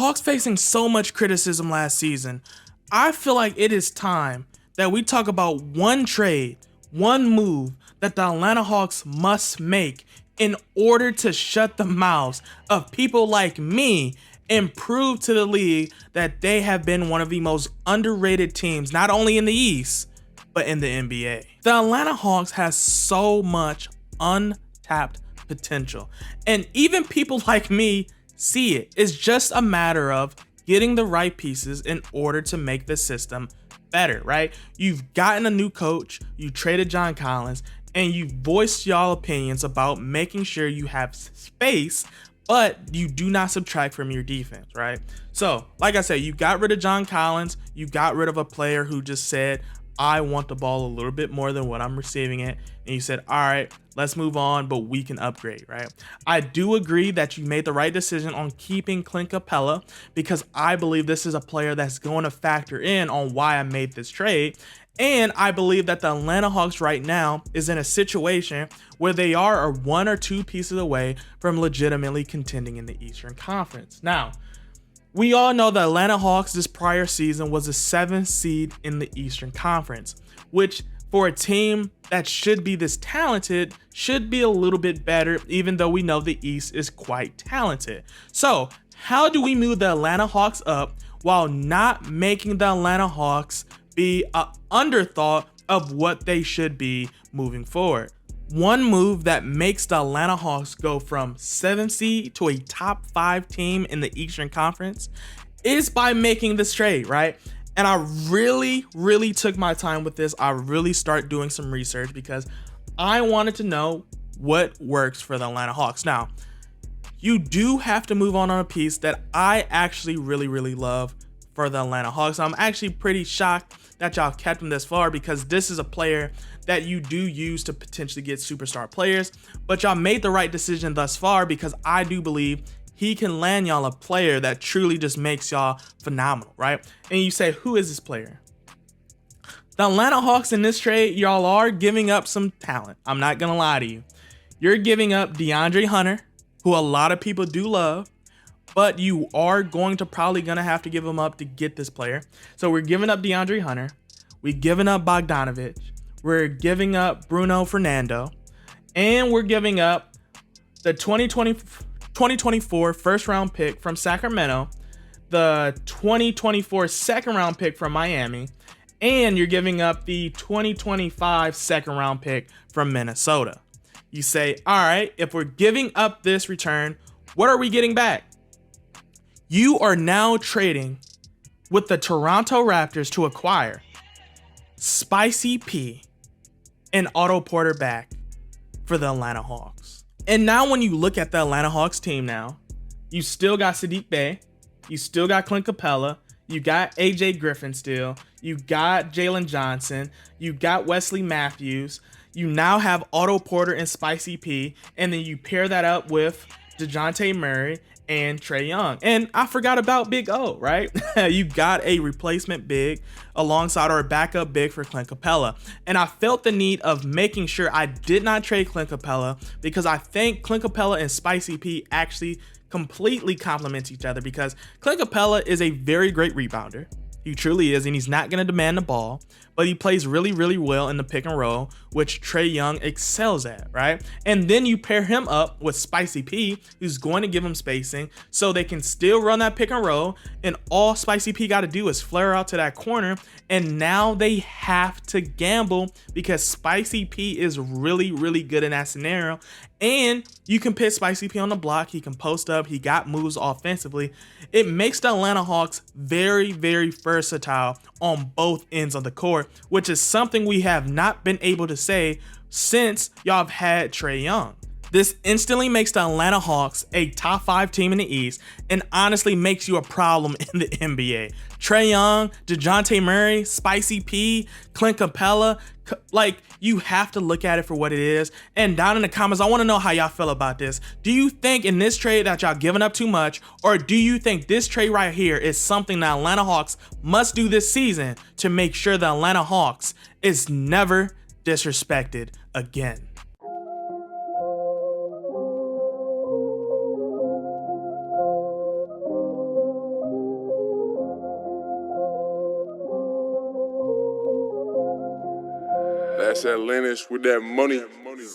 Hawks facing so much criticism last season, I feel like it is time that we talk about one trade, one move that the Atlanta Hawks must make in order to shut the mouths of people like me and prove to the league that they have been one of the most underrated teams, not only in the East, but in the NBA. The Atlanta Hawks has so much untapped potential, and even people like me see it. It's just a matter of getting the right pieces in order to make the system better, right? You've gotten a new coach, you traded John Collins, and you voiced y'all opinions about making sure you have space, but you do not subtract from your defense, right? So, like I said, you got rid of John Collins, you got rid of a player who just said, I want the ball a little bit more than what I'm receiving it. And you said, all right, let's move on, but we can upgrade, right? I do agree that you made the right decision on keeping Clint Capella, because I believe this is a player that's going to factor in on why I made this trade. And I believe that the Atlanta Hawks right now is in a situation where they are one or two pieces away from legitimately contending in the Eastern Conference. Now, we all know the Atlanta Hawks this prior season was a 7th seed in the Eastern Conference, which for a team that should be this talented should be a little bit better, even though we know the East is quite talented. So how do we move the Atlanta Hawks up while not making the Atlanta Hawks be an underthought of what they should be moving forward? One move that makes the Atlanta Hawks go from 7th seed to a top 5 team in the Eastern Conference is by making this trade, right? And I really took my time with this. I really started doing some research because I wanted to know what works for the Atlanta Hawks. Now, you do have to move on a piece that I actually really love for the Atlanta Hawks. I'm actually pretty shocked that y'all kept him this far, because this is a player that you do use to potentially get superstar players, but y'all made the right decision thus far, because I do believe he can land y'all a player that truly just makes y'all phenomenal, right? And you say, who is this player? The Atlanta Hawks in this trade, y'all are giving up some talent. I'm not gonna lie to you. You're giving up DeAndre Hunter, who a lot of people do love, but you are going to probably gonna have to give him up to get this player. So we're giving up DeAndre Hunter, we're giving up Bogdanovich, we're giving up Bruno Fernando, and we're giving up the 2024 first round pick from Sacramento, the 2024 second round pick from Miami, and you're giving up the 2025 second round pick from Minnesota. You say, all right, if we're giving up this return, what are we getting back? You are now trading with the Toronto Raptors to acquire Spicy P and Otto Porter back for the Atlanta Hawks. And now when you look at the Atlanta Hawks team now, you still got Saddiq Bey, you still got Clint Capella, you got AJ Griffin still, you got Jalen Johnson, you got Wesley Matthews, you now have Otto Porter and Spicy P, and then you pair that up with DeJounte Murray and Trae Young. And I forgot about Big O, right? You got a replacement big alongside our backup big for Clint Capella. And I felt the need of making sure I did not trade Clint Capella, because I think Clint Capella and Spicy P actually completely complement each other, because Clint Capella is a very great rebounder. He truly is, and he's not going to demand the ball, but he plays really well in the pick and roll, which Trae Young excels at, right? And then you pair him up with Spicy P, who's going to give him spacing so they can still run that pick and roll, and all Spicy P got to do is flare out to that corner, and now they have to gamble because Spicy P is really good in that scenario. And you can put Spicy P on the block, he can post up, he got moves offensively. It makes the Atlanta Hawks very versatile on both ends of the court, which is something we have not been able to say since y'all have had Trae Young. This instantly makes the Atlanta Hawks a top 5 team in the East, and honestly makes you a problem in the NBA. Trae Young, DeJounte Murray, Spicy P, Clint Capella, like, you have to look at it for what it is. And down in the comments, I want to know how y'all feel about this. Do you think in this trade that y'all giving up too much, or do you think this trade right here is something the Atlanta Hawks must do this season to make sure the Atlanta Hawks is never disrespected again? That's Atlantis with that money.